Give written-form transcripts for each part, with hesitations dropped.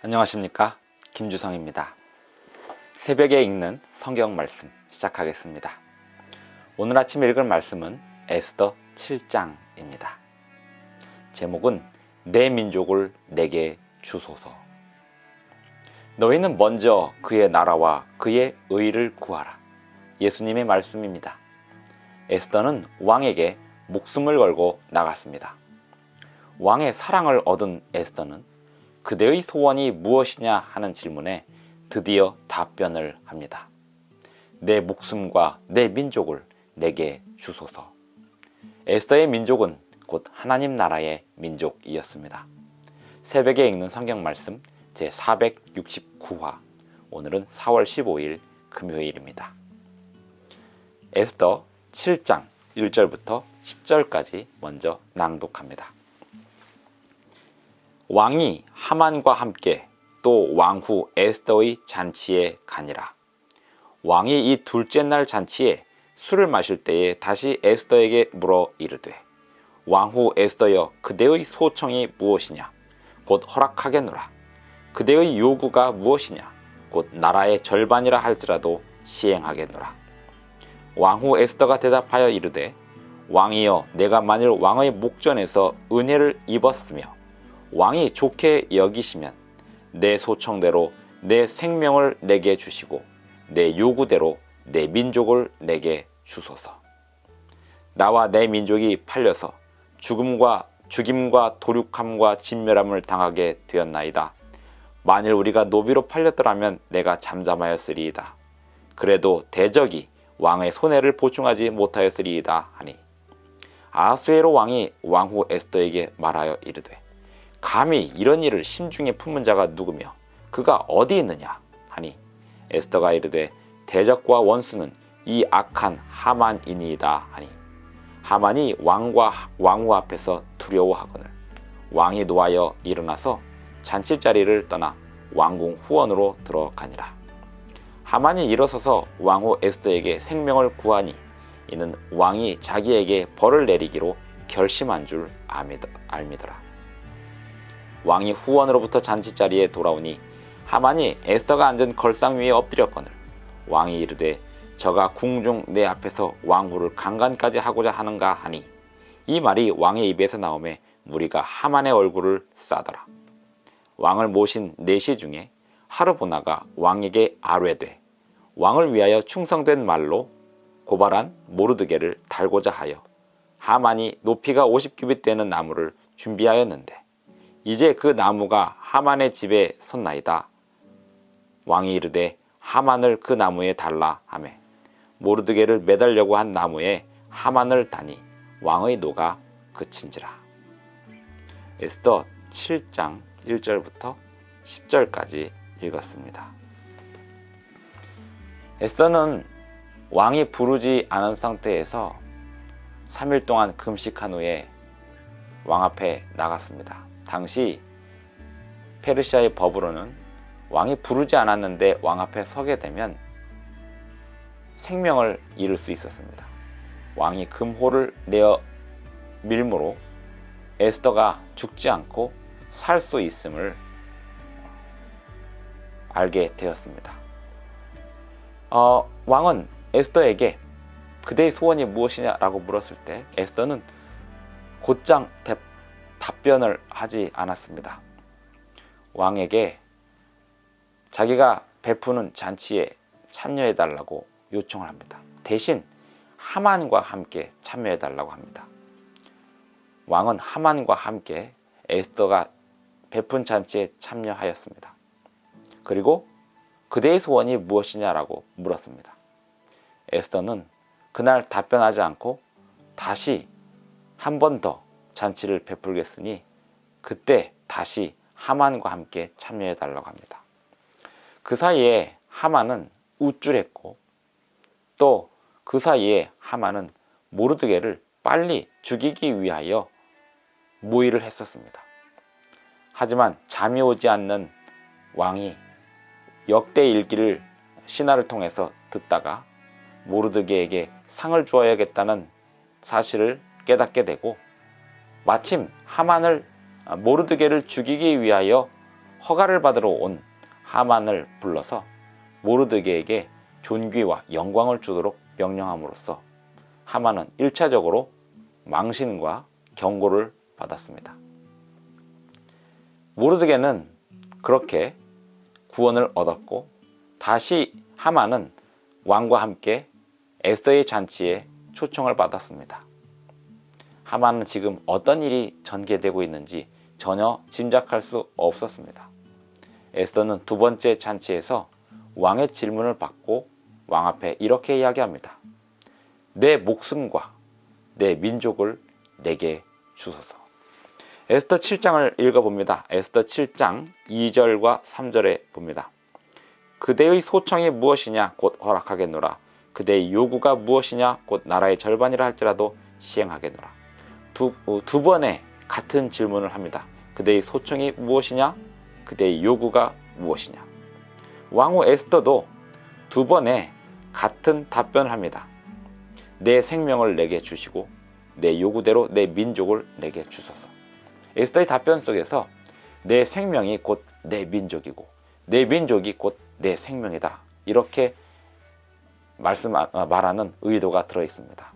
안녕하십니까, 김주성입니다. 새벽에 읽는 성경 말씀 시작하겠습니다. 오늘 아침 읽을 말씀은 에스더 7장입니다. 제목은 내 민족을 내게 주소서. 너희는 먼저 그의 나라와 그의 의를 구하라. 예수님의 말씀입니다. 에스더는 왕에게 목숨을 걸고 나갔습니다. 왕의 사랑을 얻은 에스더는 그대의 소원이 무엇이냐 하는 질문에 드디어 답변을 합니다. 내 목숨과 내 민족을 내게 주소서. 에스더의 민족은 곧 하나님 나라의 민족이었습니다. 새벽에 읽는 성경 말씀 제469화, 오늘은 4월 15일 금요일입니다. 에스더 7장 1절부터 10절까지 먼저 낭독합니다. 왕이 하만과 함께 또 왕후 에스더의 잔치에 가니라. 왕이 이 둘째 날 잔치에 술을 마실 때에 다시 에스더에게 물어 이르되, 왕후 에스더여, 그대의 소청이 무엇이냐? 곧 허락하겠노라. 그대의 요구가 무엇이냐? 곧 나라의 절반이라 할지라도 시행하겠노라. 왕후 에스더가 대답하여 이르되, 왕이여, 내가 만일 왕의 목전에서 은혜를 입었으며 왕이 좋게 여기시면 내 소청대로 내 생명을 내게 주시고 내 요구대로 내 민족을 내게 주소서. 나와 내 민족이 팔려서 죽임과 도륙함과 진멸함을 당하게 되었나이다. 만일 우리가 노비로 팔렸더라면 내가 잠잠하였으리이다. 그래도 대적이 왕의 손해를 보충하지 못하였으리이다 하니, 아하수에로 왕이 왕후 에스더에게 말하여 이르되, 감히 이런 일을 심중에 품은 자가 누구며 그가 어디 있느냐 하니, 에스더가 이르되, 대적과 원수는 이 악한 하만이니이다 하니, 하만이 왕후 앞에서 두려워하거늘 왕이 노하여 일어나서 잔치자리를 떠나 왕궁 후원으로 들어가니라. 하만이 일어서서 왕후 에스더에게 생명을 구하니 이는 왕이 자기에게 벌을 내리기로 결심한 줄 알미더라. 왕이 후원으로부터 잔치자리에 돌아오니 하만이 에스더가 앉은 걸상 위에 엎드렸거늘 왕이 이르되, 저가 궁중 내 앞에서 왕후를 강간까지 하고자 하는가 하니, 이 말이 왕의 입에서 나오매 무리가 하만의 얼굴을 싸더라. 왕을 모신 내시 중에 하르보나가 왕에게 아뢰되, 왕을 위하여 충성된 말로 고발한 모르드게를 달고자 하여 하만이 높이가 50규빗 되는 나무를 준비하였는데 이제 그 나무가 하만의 집에 섰나이다. 왕이 이르되, 하만을 그 나무에 달라 하매 모르드게를 매달려고 한 나무에 하만을 다니 왕의 노가 그친지라. 에스더 7장 1절부터 10절까지 읽었습니다. 에스더는 왕이 부르지 않은 상태에서 3일 동안 금식한 후에 왕 앞에 나갔습니다. 당시 페르시아의 법으로는 왕이 부르지 않았는데 왕 앞에 서게 되면 생명을 잃을 수 있었습니다. 왕이 금호를 내어 밀므로 에스더가 죽지 않고 살 수 있음을 알게 되었습니다. 왕은 에스더에게 그대의 소원이 무엇이냐라고 물었을 때 에스더는 곧장 답변을 하지 않았습니다. 왕에게 자기가 베푸는 잔치에 참여해달라고 요청을 합니다. 대신 하만과 함께 참여해달라고 합니다. 왕은 하만과 함께 에스더가 베푼 잔치에 참여하였습니다. 그리고 그대의 소원이 무엇이냐라고 물었습니다. 에스더는 그날 답변하지 않고 다시 한 번 더 잔치를 베풀겠으니 그때 다시 하만과 함께 참여해달라고 합니다. 그 사이에 하만은 우쭐했고 또 그 사이에 하만은 모르드게를 빨리 죽이기 위하여 모의를 했었습니다. 하지만 잠이 오지 않는 왕이 역대 일기를 신하를 통해서 듣다가 모르드게에게 상을 주어야겠다는 사실을 깨닫게 되고 마침 하만을 모르드게를 죽이기 위하여 허가를 받으러 온 하만을 불러서 모르드게에게 존귀와 영광을 주도록 명령함으로써 하만은 1차적으로 망신과 경고를 받았습니다. 모르드게는 그렇게 구원을 얻었고 다시 하만은 왕과 함께 에스더의 잔치에 초청을 받았습니다. 하만은 지금 어떤 일이 전개되고 있는지 전혀 짐작할 수 없었습니다. 에스더는 두 번째 잔치에서 왕의 질문을 받고 왕 앞에 이렇게 이야기합니다. 내 목숨과 내 민족을 내게 주소서. 에스더 7장을 읽어봅니다. 에스더 7장 2절과 3절에 봅니다. 그대의 소청이 무엇이냐 곧 허락하겠노라. 그대의 요구가 무엇이냐 곧 나라의 절반이라 할지라도 시행하겠노라. 두 번의 같은 질문을 합니다. 그대의 소청이 무엇이냐? 그대의 요구가 무엇이냐? 왕후 에스더도 두 번의 같은 답변을 합니다. 내 생명을 내게 주시고 내 요구대로 내 민족을 내게 주소서. 에스더의 답변 속에서 내 생명이 곧 내 민족이고 내 민족이 곧 내 생명이다. 이렇게 말하는 의도가 들어있습니다.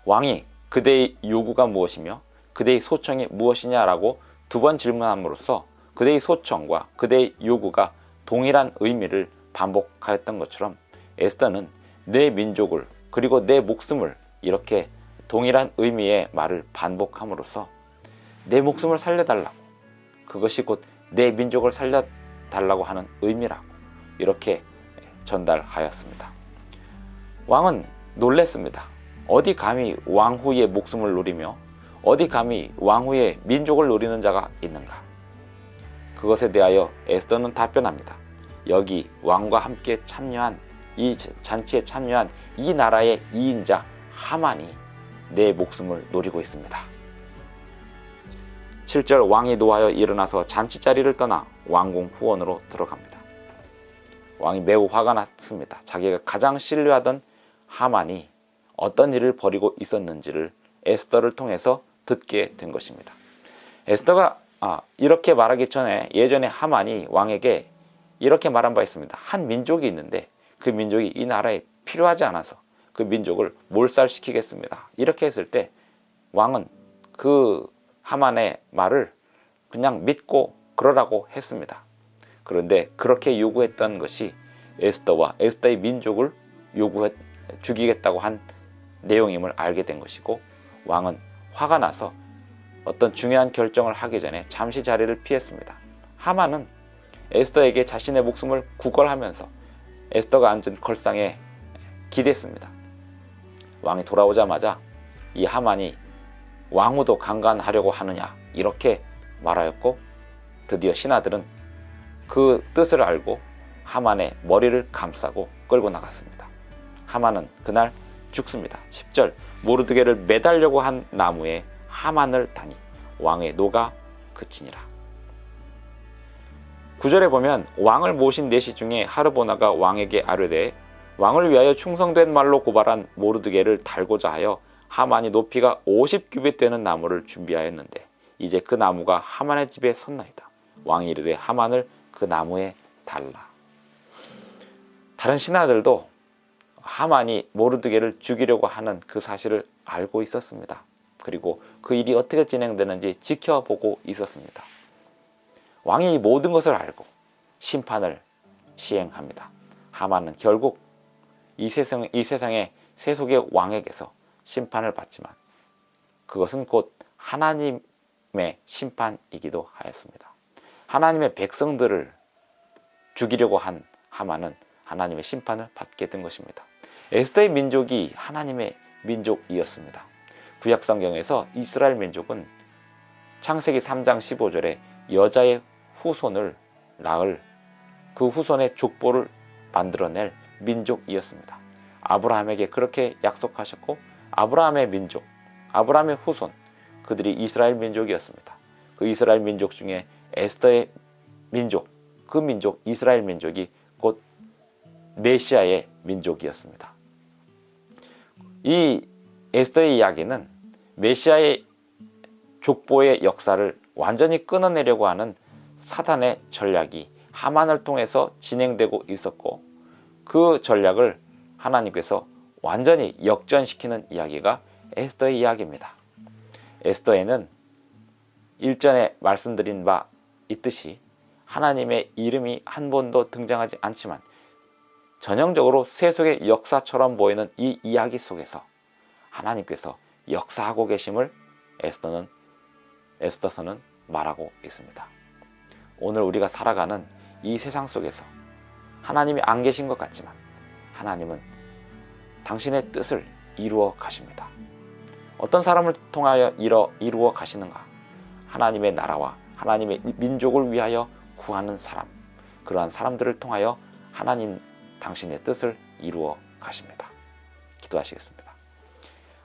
왕이 그대의 요구가 무엇이며 그대의 소청이 무엇이냐라고 두 번 질문함으로써 그대의 소청과 그대의 요구가 동일한 의미를 반복하였던 것처럼 에스더는 내 민족을 그리고 내 목숨을 이렇게 동일한 의미의 말을 반복함으로써 내 목숨을 살려달라고, 그것이 곧 내 민족을 살려달라고 하는 의미라고 이렇게 전달하였습니다. 왕은 놀랐습니다. 어디 감히 왕후의 목숨을 노리며 어디 감히 왕후의 민족을 노리는 자가 있는가? 그것에 대하여 에스더는 답변합니다. 여기 왕과 함께 참여한 이 잔치에 참여한 이 나라의 2인자 하만이 내 목숨을 노리고 있습니다. 7절 왕이 노하여 일어나서 잔치 자리를 떠나 왕궁 후원으로 들어갑니다. 왕이 매우 화가 났습니다. 자기가 가장 신뢰하던 하만이 어떤 일을 벌이고 있었는지를 에스더를 통해서 듣게 된 것입니다. 에스더가 이렇게 말하기 전에 예전에 하만이 왕에게 이렇게 말한 바 있습니다. 한 민족이 있는데 그 민족이 이 나라에 필요하지 않아서 그 민족을 몰살시키겠습니다. 이렇게 했을 때 왕은 그 하만의 말을 그냥 믿고 그러라고 했습니다. 그런데 그렇게 요구했던 것이 에스더와 에스더의 민족을 죽이겠다고 한 내용임을 알게 된 것이고, 왕은 화가 나서 어떤 중요한 결정을 하기 전에 잠시 자리를 피했습니다. 하만은 에스더에게 자신의 목숨을 구걸하면서 에스더가 앉은 걸상에 기댔습니다. 왕이 돌아오자마자 이 하만이 왕후도 강간하려고 하느냐 이렇게 말하였고, 드디어 신하들은 그 뜻을 알고 하만의 머리를 감싸고 끌고 나갔습니다. 하만은 그날 죽습니다. 10절 모르드게를 매달려고 한 나무에 하만을 다니 왕의 노가 그치니라. 9절에 보면 왕을 모신 내시 중에 하르보나가 왕에게 아뢰되 왕을 위하여 충성된 말로 고발한 모르드게를 달고자 하여 하만이 높이가 50규빗 되는 나무를 준비하였는데 이제 그 나무가 하만의 집에 섰나이다. 왕이 이르되 하만을 그 나무에 달라. 다른 신하들도 하만이 모르드게를 죽이려고 하는 그 사실을 알고 있었습니다. 그리고 그 일이 어떻게 진행되는지 지켜보고 있었습니다. 왕이 이 모든 것을 알고 심판을 시행합니다. 하만은 결국 이 세상의 세속의 왕에게서 심판을 받지만 그것은 곧 하나님의 심판이기도 하였습니다. 하나님의 백성들을 죽이려고 한 하만은 하나님의 심판을 받게 된 것입니다. 에스더의 민족이 하나님의 민족이었습니다. 구약성경에서 이스라엘 민족은 창세기 3장 15절에 여자의 후손을 낳을 그 후손의 족보를 만들어낼 민족이었습니다. 아브라함에게 그렇게 약속하셨고 아브라함의 민족, 아브라함의 후손, 그들이 이스라엘 민족이었습니다. 그 이스라엘 민족 중에 에스더의 민족, 그 민족 이스라엘 민족이 곧 메시아의 민족이었습니다. 이 에스더의 이야기는 메시아의 족보의 역사를 완전히 끊어내려고 하는 사단의 전략이 하만을 통해서 진행되고 있었고, 그 전략을 하나님께서 완전히 역전시키는 이야기가 에스더의 이야기입니다. 에스더에는 일전에 말씀드린 바 있듯이 하나님의 이름이 한 번도 등장하지 않지만 전형적으로 세속의 역사처럼 보이는 이 이야기 속에서 하나님께서 역사하고 계심을 에스더서는 말하고 있습니다. 오늘 우리가 살아가는 이 세상 속에서 하나님이 안 계신 것 같지만 하나님은 당신의 뜻을 이루어 가십니다. 어떤 사람을 통하여 이루어 가시는가? 하나님의 나라와 하나님의 민족을 위하여 구하는 사람, 그러한 사람들을 통하여 하나님 당신의 뜻을 이루어 가십니다. 기도하시겠습니다.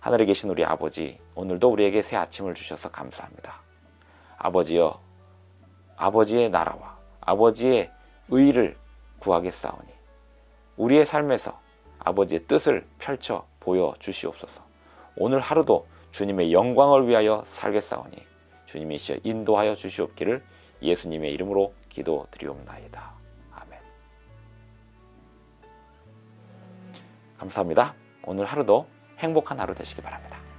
하늘에 계신 우리 아버지, 오늘도 우리에게 새 아침을 주셔서 감사합니다. 아버지여, 아버지의 나라와 아버지의 의를 구하겠사오니 우리의 삶에서 아버지의 뜻을 펼쳐 보여주시옵소서. 오늘 하루도 주님의 영광을 위하여 살겠사오니 주님이시여 인도하여 주시옵기를 예수님의 이름으로 기도드리옵나이다. 아멘. 감사합니다. 오늘 하루도 행복한 하루 되시기 바랍니다.